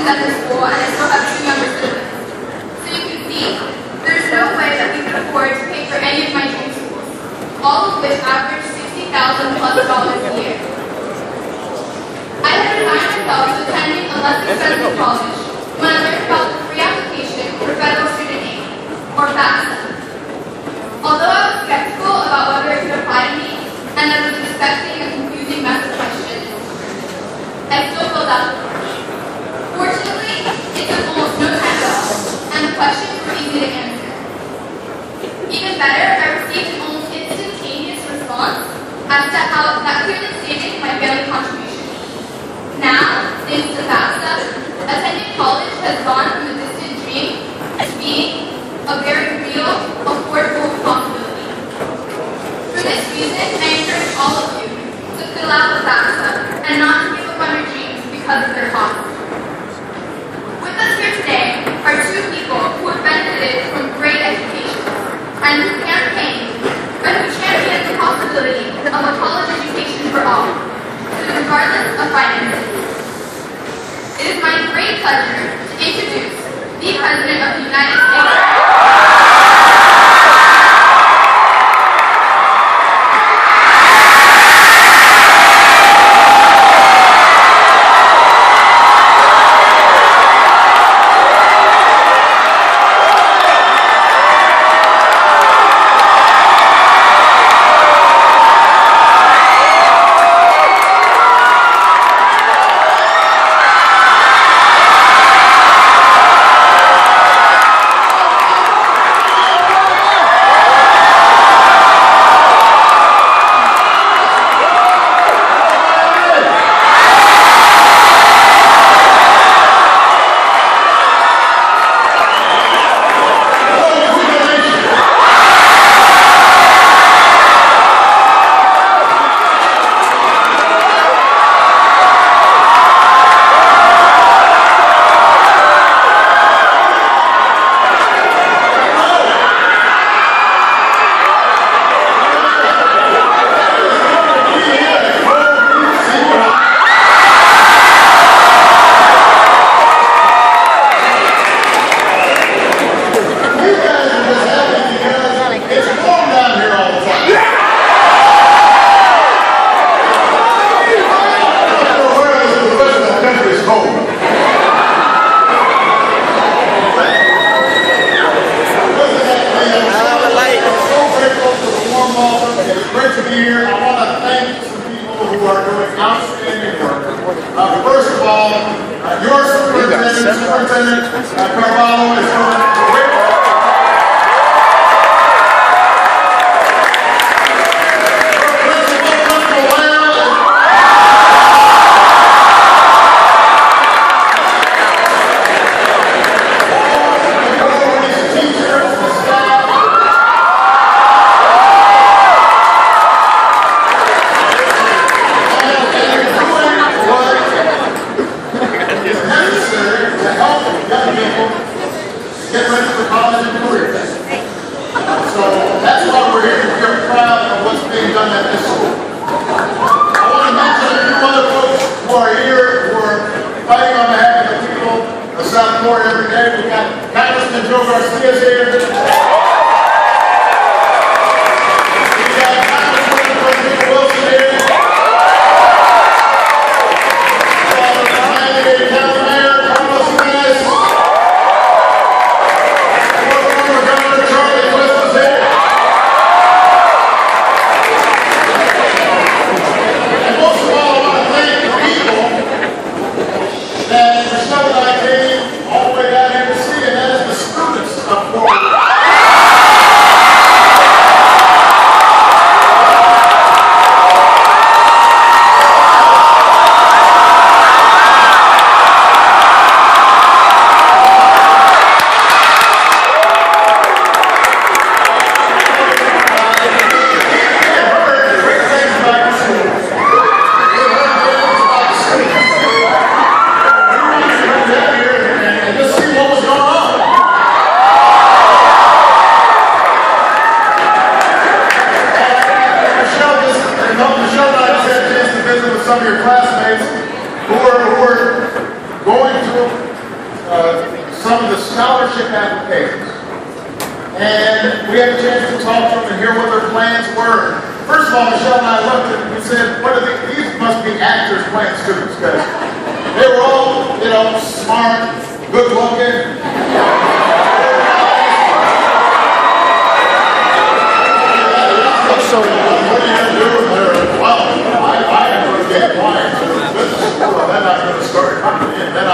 at the school, and I still have 2 younger siblings. So you can see, there's no way that we could afford to pay for any of my dream schools, all of which average $60,000+ a year. I had resigned myself to attending a less expensive college when I learned about the free application for federal student aid, or FAFSA. Although I was skeptical about whether it could apply to me, and I was expecting a confusing mess of questions, I still filled out the form. Fortunately, it took almost no time at all, and the questions were easy to answer. Even better, I received an almost instantaneous response as to how that clearly stated my family contribution. Now, thanks to FAFSA, attending college has gone from a distant dream to being a very real, affordable possibility. For this reason, I encourage all of you to fill out the FAFSA and not to give up on your dreams because of their cost. With us here today are 2 people who have benefited from great education and who campaigned and who championed the possibility of a college education for all, regardless of finances. It is my great pleasure to introduce the President of the United States. First of all, your superintendent, Carvalho, is doing great work. Every day. We got Congressman Joe Garcia here. We got Congressman Wilson here. Miami-Dade County Mayor Carlos Jimenez. Former Governor Charlie West is here. And most of all, I want to thank the people that showed that I came all the way down here to see, and that is the students of Coral Reef. Yeah. scholarship applications. And we had a chance to talk to them and hear what their plans were. First of all, Michelle and I looked and we said, what are these must be actors playing students, because they were all, you know, smart, good looking. So what are you going to do with her? Well, I am going to get clients to the business school, and then I'm going to start coming in. Then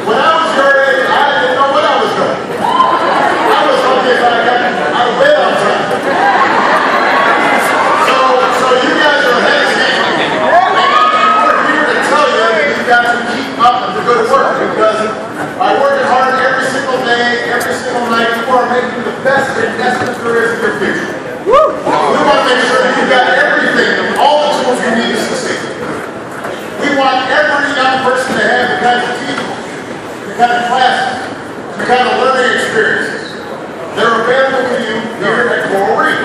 when I was your age, I didn't know what I was doing. I was lucky if I got out of bed on time. So you guys are ahead of me. We're here to tell you that you've got to keep up with the good work, because by working hard every single day, every single night, you are making the best investment there is in your future. We want to make sure that you've got everything, all the tools you need to succeed. We want every young person to have the kind of teaching, the kind of classes, the kind of learning experiences that are available to you here at Coral Reef.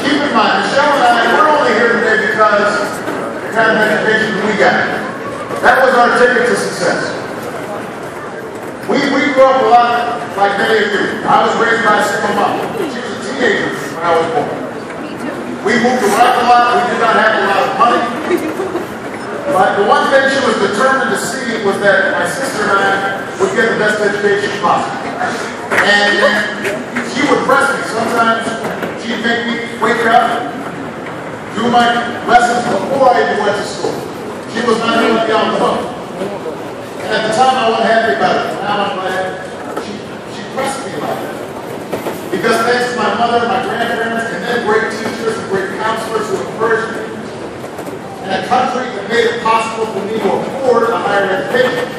Keep in mind, Michelle and I, we're only here today because the kind of education we got. That was our ticket to success. We grew up a lot like many of you. I was raised by a single mom. She was a teenager when I was born. We moved around a lot. We did not have a lot of money. But the one thing she was determined to see was that my sister and I would get the best education possible. And she would press me. Sometimes she'd make me wake up, do my lessons before I even went to school. She was not going to let me on the hook. And at the time I wasn't happy about it. Now I'm glad she pressed me like that. Because thanks to my mother, my grandparents, and then great teachers and great counselors who encouraged me, and a country that made it possible for me to afford a higher education,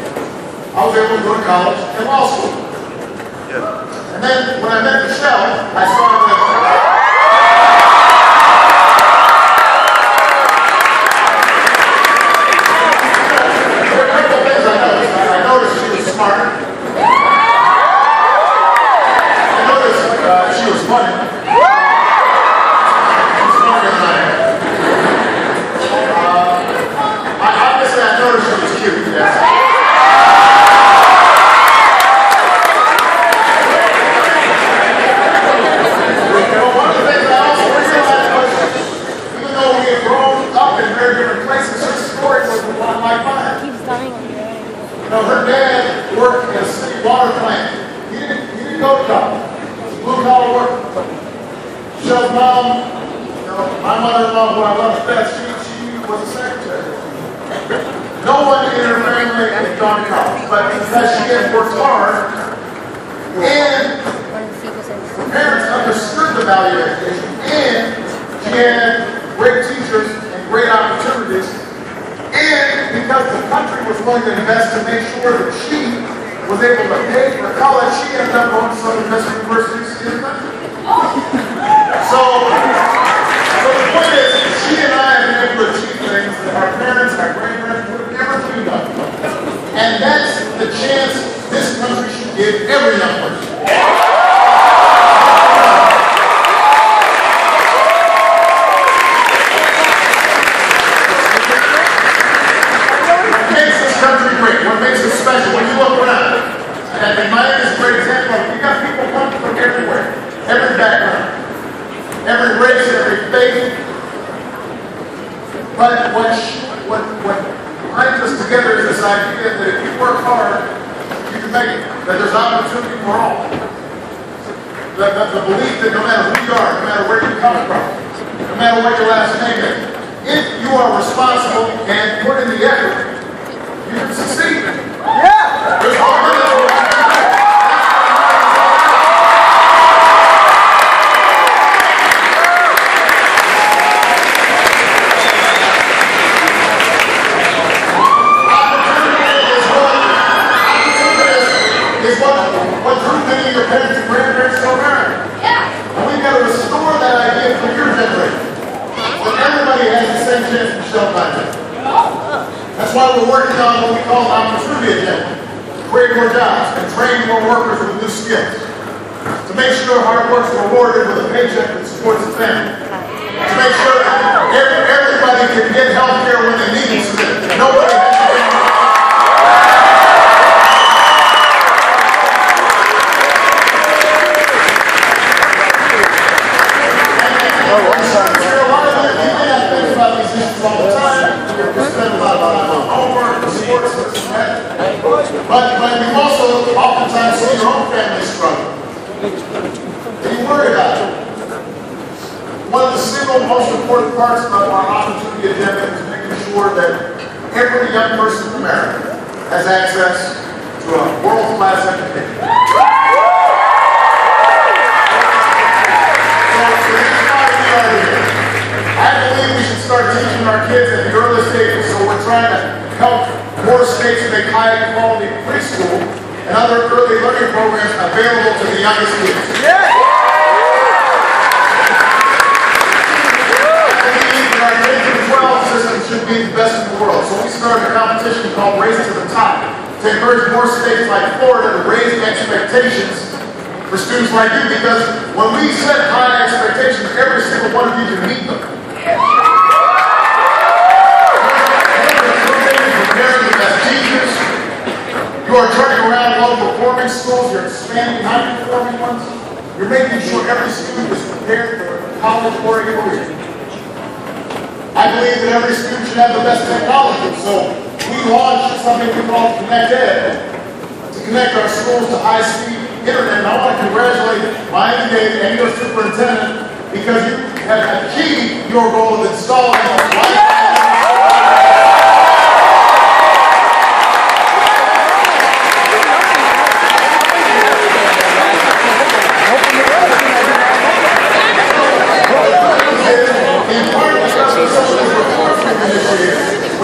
I was able to go to college and law school. And then when I met Michelle, I saw that there were a couple of things I noticed. I noticed she was smart. I noticed she was funny. Smarter than I am. Obviously, I noticed she was cute. Yes. Her dad worked in a city water plant. He didn't go to college. Blue-collar work. Michelle's mom, my mother-in-law, who I love best, she was a secretary. No one in her family had gone to college, but because she had worked hard, and her parents understood the value of education, and she had great teachers and great opportunities. And because the country was willing to invest to make sure that she was able to pay for college, she ended up going to some of the best universities in the country. So the point is, she and I have been able to achieve things that our parents, our grandparents would have never dreamed of. And that's the chance this country should give every young person. What makes it special? When you look around, and Miami is a great example. You got people coming from everywhere, every background, every race, every faith. But what binds us together is this idea that if you work hard, you can make it. That there's opportunity for all. The belief that no matter who you are, no matter where you come from, no matter what your last name is, if you are responsible and put in the effort, you can succeed. Yeah! There's all kinds of is what drew many of your parents and grandparents to America. Yeah. And we've got to restore that idea for your generation. That everybody has the same chance to show that. That's why we're working on what we call the opportunity agenda. Create more jobs and train more workers with new skills. make sure hard work is rewarded with a paycheck that supports the family, to make sure that everybody can get health care when they need it, so that nobody has to pay. But you also oftentimes see your own family struggle. And you worry about it. One of the single most important parts of our opportunity agenda is making sure that every young person in America has access to a world-class education. So here's my idea. I believe we should start teaching our kids at the early stages, so we're trying to help more states make high-quality preschool and other early learning programs available to the youngest kids. Yeah. I believe that our K-12 system should be the best in the world, so we started a competition called Race to the Top to encourage more states like Florida to raise expectations for students like you, because when we set high expectations, every single one of you can meet them. You are turning around low-performing schools, you're expanding high-performing ones, you're making sure every student is prepared for college or a career. I believe that every student should have the best technology, so we launched something we call Connect Ed to connect our schools to high-speed internet. And I want to congratulate Miami Dade and your superintendent, because you have achieved your goal of installing Wi-Fi.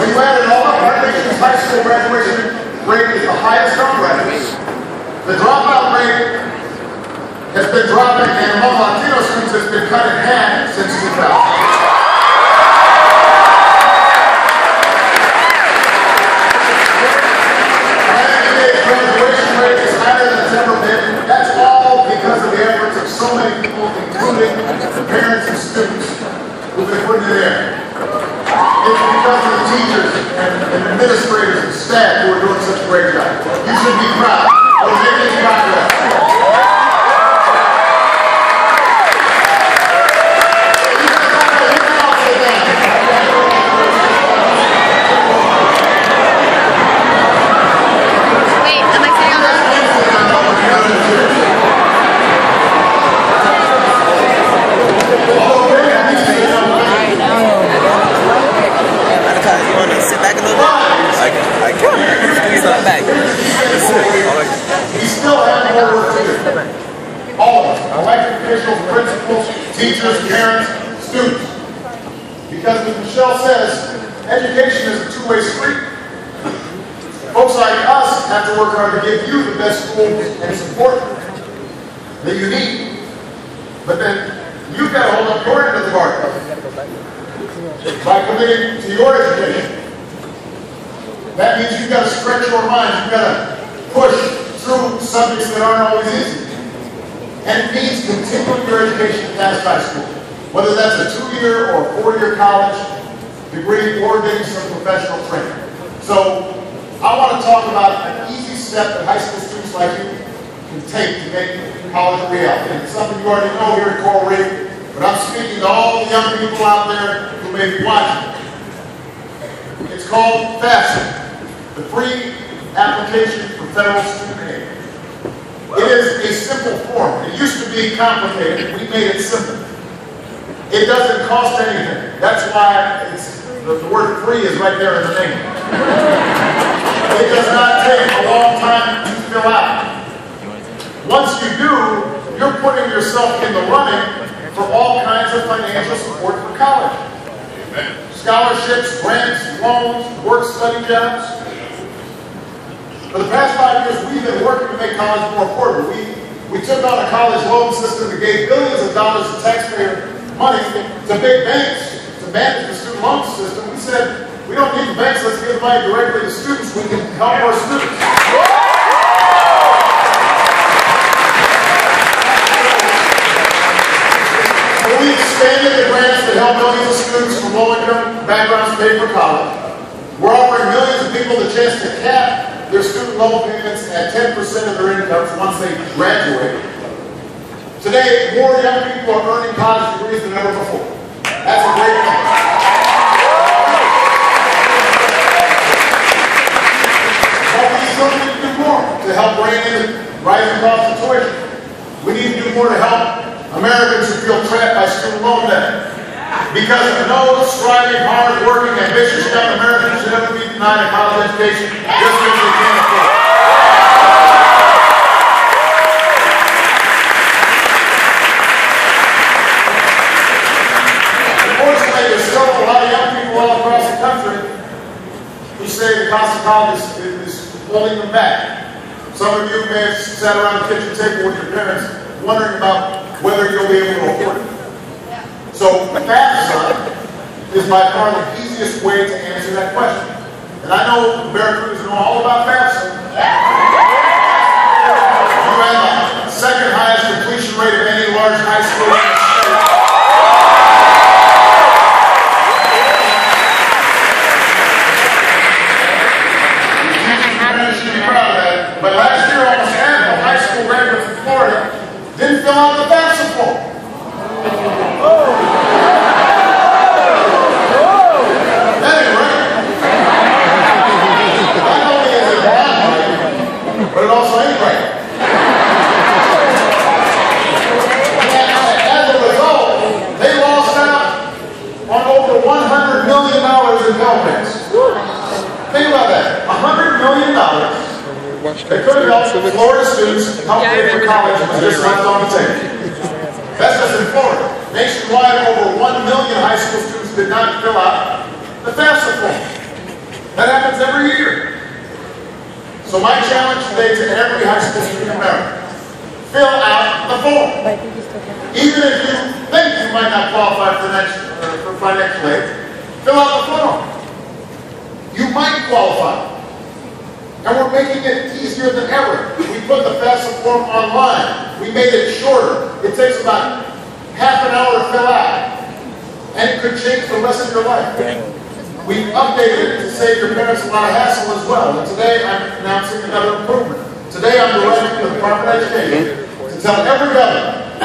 When you add it all up, our nation's high school graduation rate is the highest on record. The dropout rate has been dropping, and among Latino students has been cut in half since 2000. Miami-Dade's graduation rate is higher than it's ever been. That's all because of the efforts of so many people, including the parents and students who've been putting it there. It's because of the teachers and administrators and staff who are doing such a great job. You should be proud. We're making progress. Wait, am I sitting on this? You want to sit back a little bit? I can. He's not back. We still have more work to do. All of us, elected officials, principals, teachers, parents, students. Because as Michelle says, education is a two-way street. Folks like us have to work hard to give you the best schools and support that you need. But then you've got to hold up your end of the bargain by committing to your education. That means you've got to stretch your mind. You've got to push through subjects that aren't always easy. And it means continuing your education past high school. Whether that's a 2-year or 4-year college degree or getting some professional training. So I want to talk about an easy step that high school students like you can take to make college a reality. And it's something you already know here at Coral Reef, but I'm speaking to all the young people out there who may be watching. It's called FAFSA, the Free Application for Federal Student Aid. It is a simple form. It used to be complicated. We made it simple. It doesn't cost anything. That's why the word free is right there in the name. It does not take a long time to fill out. Once you do, you're putting yourself in the running for all kinds of financial support for college. Scholarships, grants, loans, work-study jobs. For the past 5 years, we've been working to make college more affordable. We took on a college loan system that gave billions of dollars of taxpayer money to big banks to manage the student loan system. We said, we don't need the banks, let's give money directly to students. We can help our students. backgrounds paid for college. We're offering millions of people the chance to cap their student loan payments at 10% of their incomes once they graduate. Today, more young people are earning college degrees than ever before. That's a great thing. But we still need to do more to help rein in the rising cost of tuition. We need to do more to help Americans who feel trapped by student loan debt. Because no striving, hard-working, ambitious young American should ever be denied a college education just because they can't afford it. Unfortunately, there's still a lot of young people all across the country who say the cost of college is holding them back. Some of you may have sat around the kitchen table with your parents wondering about whether you'll be able to afford it. So FAFSA is by far the easiest way to answer that question. And I know Americans know all about FAFSA. You have the second highest completion rate of any large high school in the state. You should be proud of that. But last year, almost half of high school graduates in Florida didn't fill out the FAFSA form. But it also ain't right. As a result, they lost out on over $100 million in Pell Grants. Think about that. $100 million. They could have helped Florida students help pay for college was just left on the table. That's just in Florida. Nationwide, over 1 million high school students did not fill out the FAFSA form. That happens every year. So my challenge today to every high school student in America, fill out the form. Even if you think you might not qualify for financial aid, fill out the form. You might qualify. And we're making it easier than ever. We put the FAFSA form online. We made it shorter. It takes about half an hour to fill out. And it could change the rest of your life. We've updated it to save your parents a lot of hassle as well. And today I'm announcing another improvement. Today I'm directing the Department of Education to tell every governor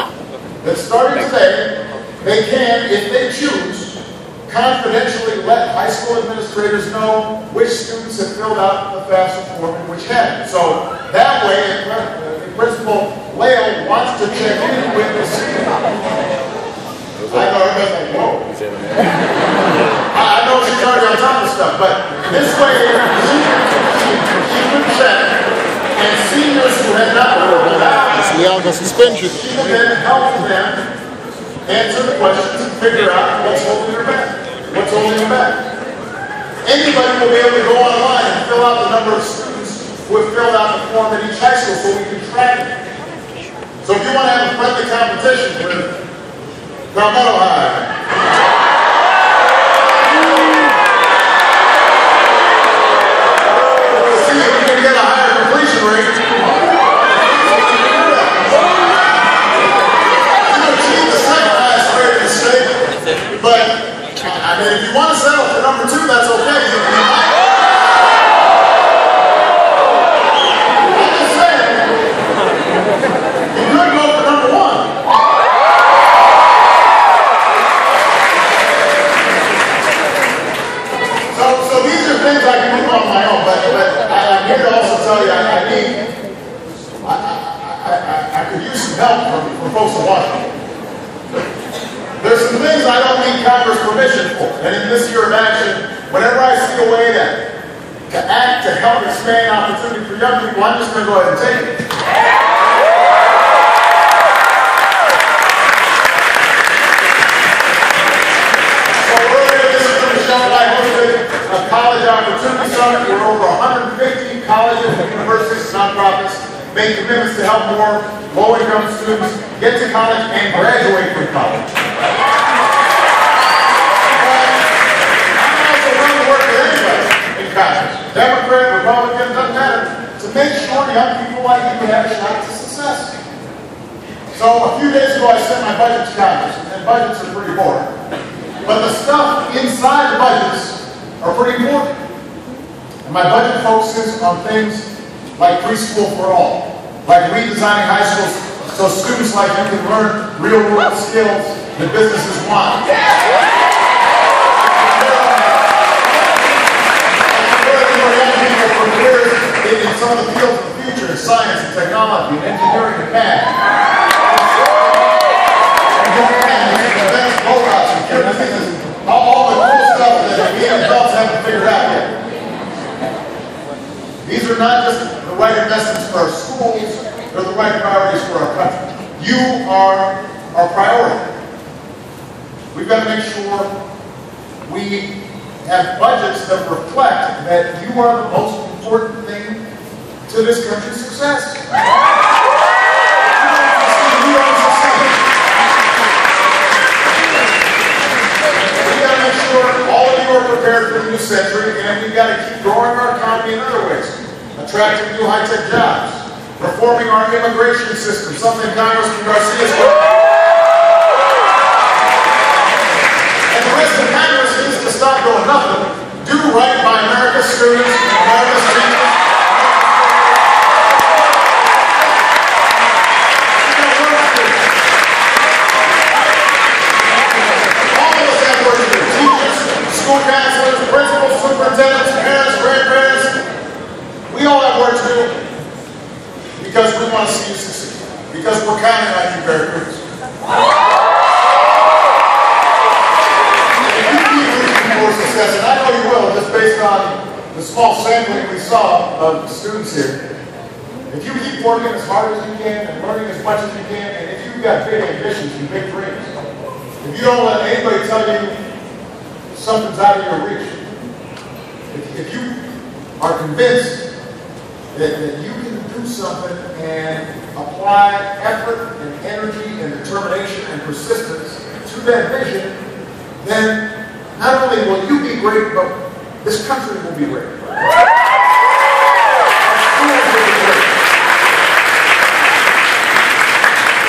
that starting today, they can, if they choose, confidentially let high school administrators know which students have filled out the FAFSA form and which haven't. So that way, if Principal Lael wants to check in with the student, I know everybody's like, whoa. I know she's already on top of stuff, but this way she can check, and seniors who have not filled out, she can then help them answer the questions and figure out what's holding her back. What's holding them back? Anybody will be able to go online and fill out the number of students who have filled out the form at each high school so we can track it. So if you want to have a friendly competition with Palmetto High, see if you can get a higher completion rate. You achieve the second highest rate in the state, but I mean, if you want to settle for number 2, that's okay. I'm just saying, you could go for number 1. So these are things I can do on my own, but I'm here to also tell you I could use some help from folks in Washington. There's some things I don't need Congress permission for. And in this year of action, whenever I see a way to act to help expand opportunity for young people, I'm just going to go ahead and take it. So earlier this year, Michelle and I hosted a college opportunity summit where over 150 colleges, universities, and nonprofits made commitments to help more low-income students get to college and graduate from college. Democrat, Republican, doesn't matter, to make sure young people like you have a shot to success. So a few days ago I sent my budget to Congress, and budgets are pretty boring. But the stuff inside the budgets are pretty important. And my budget focuses on things like preschool for all, like redesigning high schools so students like you can learn real-world skills that businesses want. In some of the fields of the future, in science and technology, and engineering and math. All the cool stuff that we adults haven't figured out yet. These are not just the right investments for our schools, they're the right priorities for our country. You are our priority. We've got to make sure we have budgets that reflect that you are the most important thing to this country's success. We got to make sure all of you are prepared for the new century, and we've got to keep growing our economy in other ways, attracting new high-tech jobs, reforming our immigration system, something Congressman Garcia's working on. And the rest of Congress needs to stop doing nothing. Do right by America's students, America's teachers. School counselors, principals, superintendents, parents, grandparents, we all have work to do because we want to see you succeed, because we're counting on you very quickly. If you keep looking for success, and I know you will, just based on the small sampling we saw of students here, if you keep working as hard as you can and learning as much as you can, and if you've got big ambitions and big dreams, if you don't let anybody tell you something's out of your reach. If you are convinced that you can do something and apply effort and energy and determination and persistence to that vision, then not only will you be great, but this country will be great. Our schools will be great.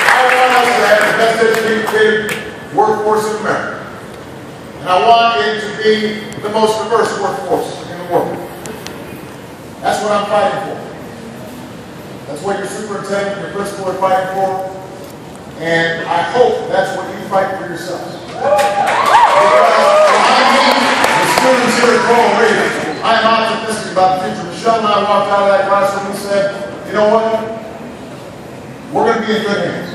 I want us to have the best educated workforce in America. And I want it to be the most diverse workforce in the world. That's what I'm fighting for. That's what your superintendent and your principal are fighting for. And I hope that's what you fight for yourselves. Because when I meet the students here at Coral Reef, I'm optimistic about the future. Michelle and I walked out of that classroom and said, you know what? We're going to be in good hands.